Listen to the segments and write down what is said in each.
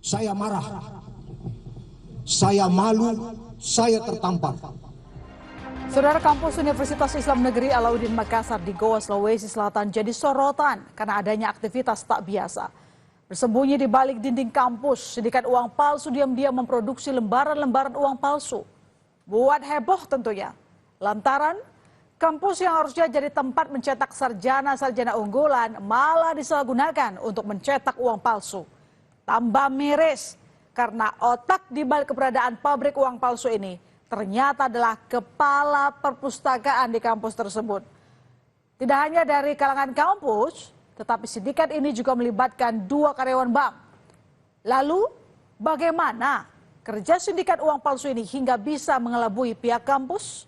Saya marah, saya malu, saya tertampar. Saudara, kampus Universitas Islam Negeri Alauddin Makassar di Goa, Sulawesi Selatan jadi sorotan karena adanya aktivitas tak biasa. Bersembunyi di balik dinding kampus, sindikat uang palsu diam-diam memproduksi lembaran-lembaran uang palsu. Buat heboh tentunya. Lantaran kampus yang harusnya jadi tempat mencetak sarjana-sarjana unggulan malah disalahgunakan untuk mencetak uang palsu. Tambah miris karena otak di balik keberadaan pabrik uang palsu ini ternyata adalah kepala perpustakaan di kampus tersebut. Tidak hanya dari kalangan kampus, tetapi sindikat ini juga melibatkan 2 karyawan bank. Lalu bagaimana kerja sindikat uang palsu ini hingga bisa mengelabui pihak kampus?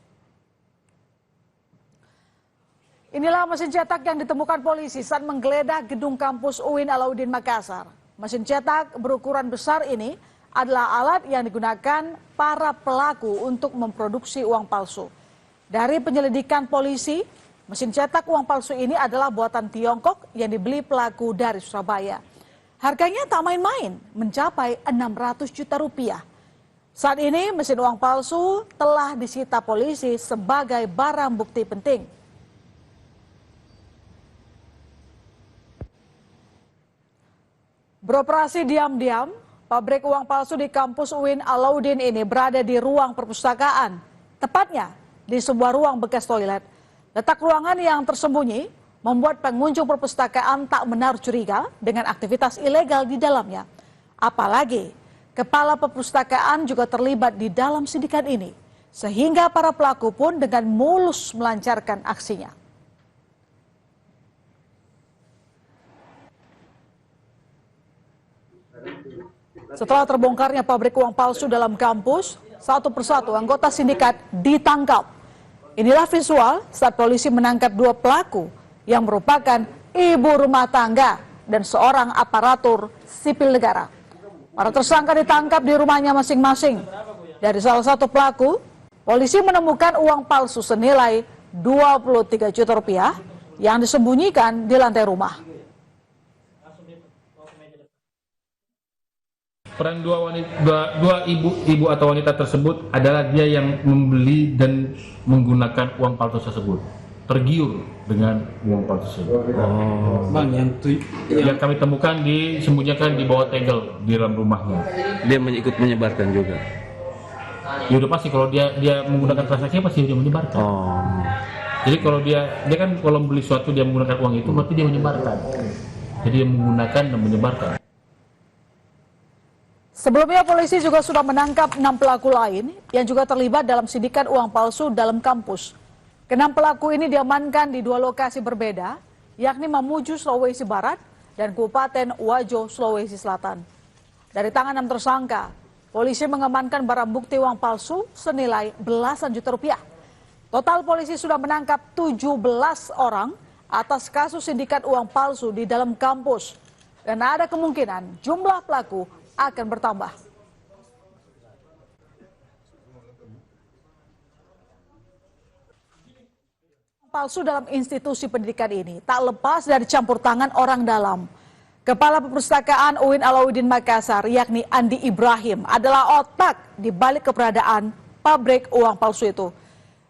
Inilah mesin cetak yang ditemukan polisi saat menggeledah gedung kampus UIN Alauddin Makassar. Mesin cetak berukuran besar ini adalah alat yang digunakan para pelaku untuk memproduksi uang palsu. Dari penyelidikan polisi, mesin cetak uang palsu ini adalah buatan Tiongkok yang dibeli pelaku dari Surabaya. Harganya tak main-main, mencapai 600 juta rupiah. Saat ini mesin uang palsu telah disita polisi sebagai barang bukti penting. Beroperasi diam-diam, pabrik uang palsu di kampus UIN Alauddin ini berada di ruang perpustakaan. Tepatnya di sebuah ruang bekas toilet. Letak ruangan yang tersembunyi membuat pengunjung perpustakaan tak menaruh curiga dengan aktivitas ilegal di dalamnya. Apalagi kepala perpustakaan juga terlibat di dalam sindikat ini. Sehingga para pelaku pun dengan mulus melancarkan aksinya. Setelah terbongkarnya pabrik uang palsu dalam kampus, satu persatu anggota sindikat ditangkap. Inilah visual saat polisi menangkap 2 pelaku yang merupakan ibu rumah tangga dan seorang aparatur sipil negara. Para tersangka ditangkap di rumahnya masing-masing. Dari salah satu pelaku, polisi menemukan uang palsu senilai 23 juta rupiah yang disembunyikan di lantai rumah. Peran dua ibu atau wanita tersebut adalah dia yang membeli dan menggunakan uang palsu tersebut, tergiur dengan uang palsu tersebut. Bang, yang kami temukan disembunyikan di bawah tegel di dalam rumahnya. dia ikut menyebarkan juga. Ya udah pasti kalau dia menggunakan transaksi pasti dia menyebarkan. Jadi kalau dia kan kalau beli sesuatu dia menggunakan uang itu berarti dia menyebarkan. Jadi dia menggunakan dan menyebarkan. Sebelumnya polisi juga sudah menangkap 6 pelaku lain yang juga terlibat dalam sindikat uang palsu dalam kampus. Ke-6 pelaku ini diamankan di 2 lokasi berbeda, yakni Mamuju, Sulawesi Barat dan Kabupaten Wajo, Sulawesi Selatan. Dari tangan 6 tersangka, polisi mengamankan barang bukti uang palsu senilai belasan juta rupiah. Total polisi sudah menangkap 17 orang atas kasus sindikat uang palsu di dalam kampus. Dan ada kemungkinan jumlah pelaku akan bertambah. Palsu dalam institusi pendidikan ini tak lepas dari campur tangan orang dalam. Kepala Perpustakaan UIN Alauddin Makassar, yakni Andi Ibrahim, adalah otak di balik keberadaan pabrik uang palsu itu.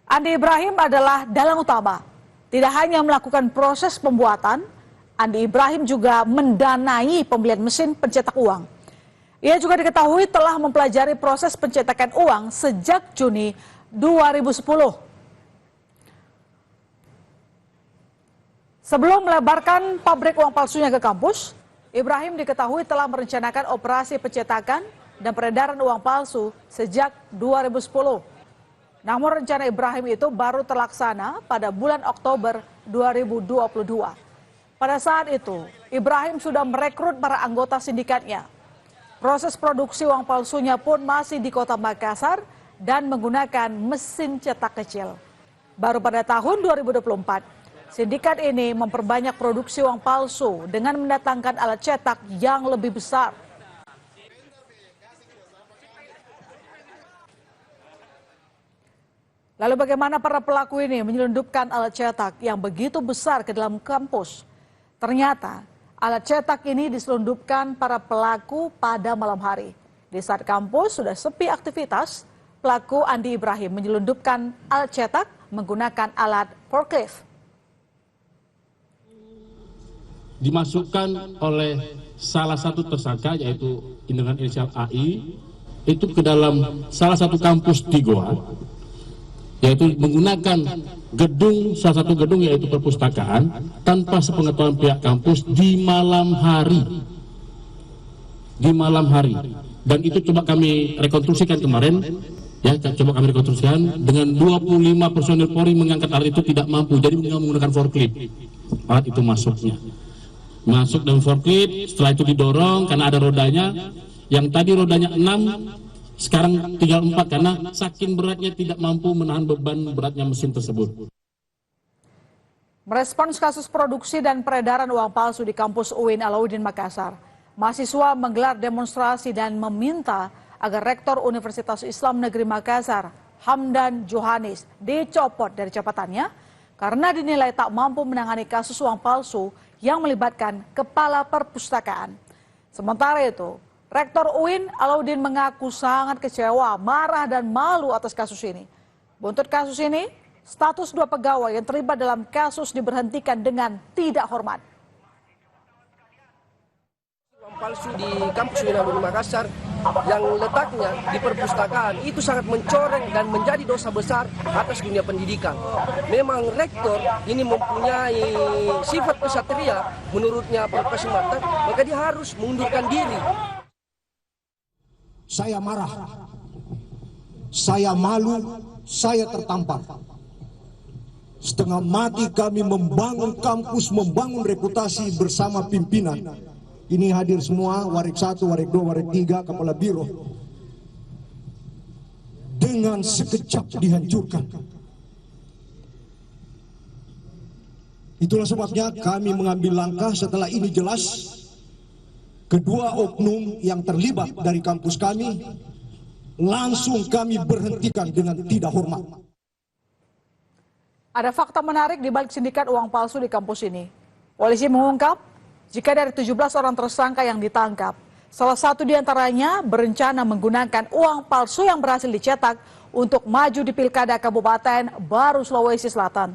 Andi Ibrahim adalah dalang utama. Tidak hanya melakukan proses pembuatan, Andi Ibrahim juga mendanai pembelian mesin pencetak uang. Ia juga diketahui telah mempelajari proses pencetakan uang sejak Juni 2010. Sebelum melebarkan pabrik uang palsunya ke kampus, Ibrahim diketahui telah merencanakan operasi pencetakan dan peredaran uang palsu sejak 2010. Namun rencana Ibrahim itu baru terlaksana pada bulan Oktober 2022. Pada saat itu, Ibrahim sudah merekrut para anggota sindikatnya. Proses produksi uang palsunya pun masih di kota Makassar dan menggunakan mesin cetak kecil. Baru pada tahun 2024, sindikat ini memperbanyak produksi uang palsu dengan mendatangkan alat cetak yang lebih besar. Lalu bagaimana para pelaku ini menyelundupkan alat cetak yang begitu besar ke dalam kampus? Ternyata Alat cetak ini diselundupkan para pelaku pada malam hari. Di saat kampus sudah sepi aktivitas, pelaku Andi Ibrahim menyelundupkan alat cetak menggunakan alat forklift. Dimasukkan oleh salah satu tersangka yaitu dengan inisial AI itu ke dalam salah satu kampus di Goa, yaitu menggunakan salah satu gedung yaitu perpustakaan tanpa sepengetahuan pihak kampus di malam hari. Dan itu coba kami rekonstruksikan kemarin, dengan 25 personil Polri mengangkat alat itu tidak mampu, jadi menggunakan forklift. Alat itu masuk dalam forklift, setelah itu didorong karena ada rodanya, yang tadi rodanya 6 sekarang tinggal 4 karena saking beratnya tidak mampu menahan beban beratnya mesin tersebut. Merespons kasus produksi dan peredaran uang palsu di kampus UIN Alauddin Makassar, mahasiswa menggelar demonstrasi dan meminta agar Rektor Universitas Islam Negeri Makassar, Hamdan Johanis, dicopot dari jabatannya karena dinilai tak mampu menangani kasus uang palsu yang melibatkan kepala perpustakaan. Sementara itu, Rektor UIN Alauddin mengaku sangat kecewa, marah dan malu atas kasus ini. Buntut kasus ini, status 2 pegawai yang terlibat dalam kasus diberhentikan dengan tidak hormat. Uang palsu di kampus UIN Alauddin Makassar yang letaknya di perpustakaan itu sangat mencoreng dan menjadi dosa besar atas dunia pendidikan. Memang rektor ini mempunyai sifat kesatria menurutnya Profesor Marta, maka dia harus mengundurkan diri. Saya marah, saya malu, saya tertampar. Setengah mati kami membangun kampus, membangun reputasi bersama pimpinan. Ini hadir semua, Warik 1, Warik 2, Warik 3, Kepala Biro. Dengan sekejap dihancurkan. Itulah sebabnya kami mengambil langkah setelah ini jelas. Kedua oknum yang terlibat dari kampus kami langsung kami berhentikan dengan tidak hormat. Ada fakta menarik di balik sindikat uang palsu di kampus ini. Polisi mengungkap jika dari 17 orang tersangka yang ditangkap, salah satu diantaranya berencana menggunakan uang palsu yang berhasil dicetak untuk maju di Pilkada Kabupaten Baru Sulawesi Selatan.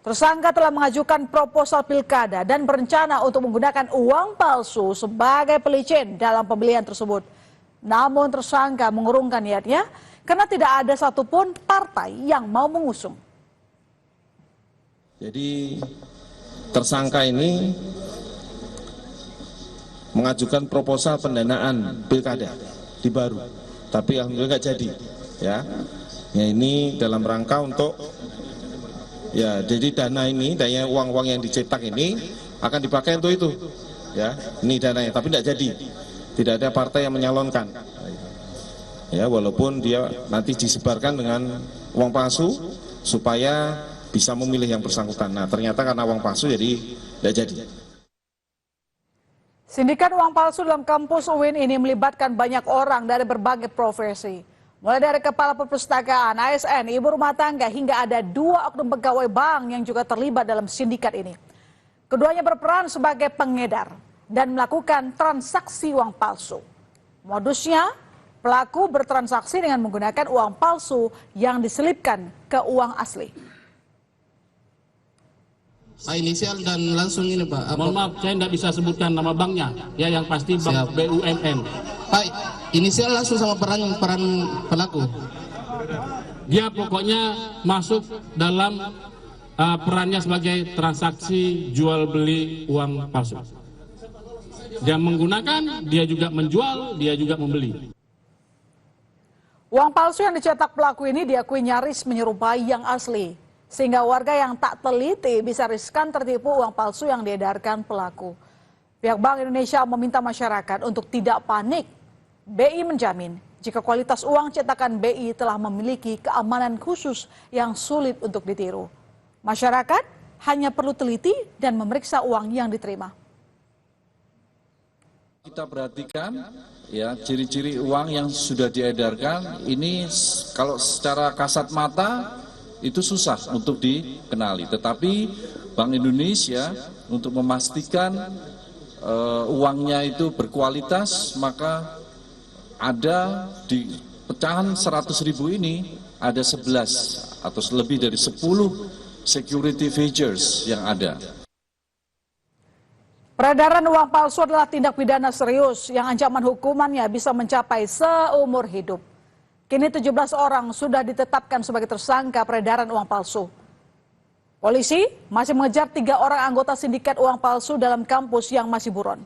Tersangka telah mengajukan proposal pilkada dan berencana untuk menggunakan uang palsu sebagai pelicin dalam pembelian tersebut. Namun tersangka mengurungkan niatnya karena tidak ada satupun partai yang mau mengusung. Jadi tersangka ini mengajukan proposal pendanaan pilkada di Baru, tapi alhamdulillah nggak jadi. Ya ini dalam rangka untuk jadi dana ini, dana uang-uang yang dicetak ini akan dipakai untuk itu. Ya, ini dananya, tapi tidak jadi. Tidak ada partai yang menyalonkan. Ya, walaupun dia nanti disebarkan dengan uang palsu supaya bisa memilih yang bersangkutan. Nah, ternyata karena uang palsu jadi tidak jadi. Sindikat uang palsu dalam kampus UIN ini melibatkan banyak orang dari berbagai profesi. Mulai dari kepala perpustakaan, ASN, ibu rumah tangga, hingga ada 2 oknum pegawai bank yang juga terlibat dalam sindikat ini. Keduanya berperan sebagai pengedar dan melakukan transaksi uang palsu. Modusnya, pelaku bertransaksi dengan menggunakan uang palsu yang diselipkan ke uang asli. Inisial dan langsung ini Pak. Mohon maaf, saya tidak bisa sebutkan nama banknya, ya yang pasti bank BUMN. Pak, inisial langsung sama peran pelaku. Dia pokoknya masuk dalam perannya sebagai transaksi jual beli uang palsu. Dia menggunakan, dia juga menjual, dia juga membeli. Uang palsu yang dicetak pelaku ini diakui nyaris menyerupai yang asli. Sehingga warga yang tak teliti bisa riskan tertipu uang palsu yang diedarkan pelaku. Pihak Bank Indonesia meminta masyarakat untuk tidak panik. BI menjamin jika kualitas uang cetakan BI telah memiliki keamanan khusus yang sulit untuk ditiru. Masyarakat hanya perlu teliti dan memeriksa uang yang diterima. Kita perhatikan ya ciri-ciri uang yang sudah diedarkan ini kalau secara kasat mata itu susah untuk dikenali, tetapi Bank Indonesia untuk memastikan uangnya itu berkualitas, maka ada di pecahan 100.000 ini ada 11 atau lebih dari 10 security features yang ada. Peredaran uang palsu adalah tindak pidana serius yang ancaman hukumannya bisa mencapai seumur hidup. Kini 17 orang sudah ditetapkan sebagai tersangka peredaran uang palsu. Polisi masih mengejar 3 orang anggota sindikat uang palsu dalam kampus yang masih buron.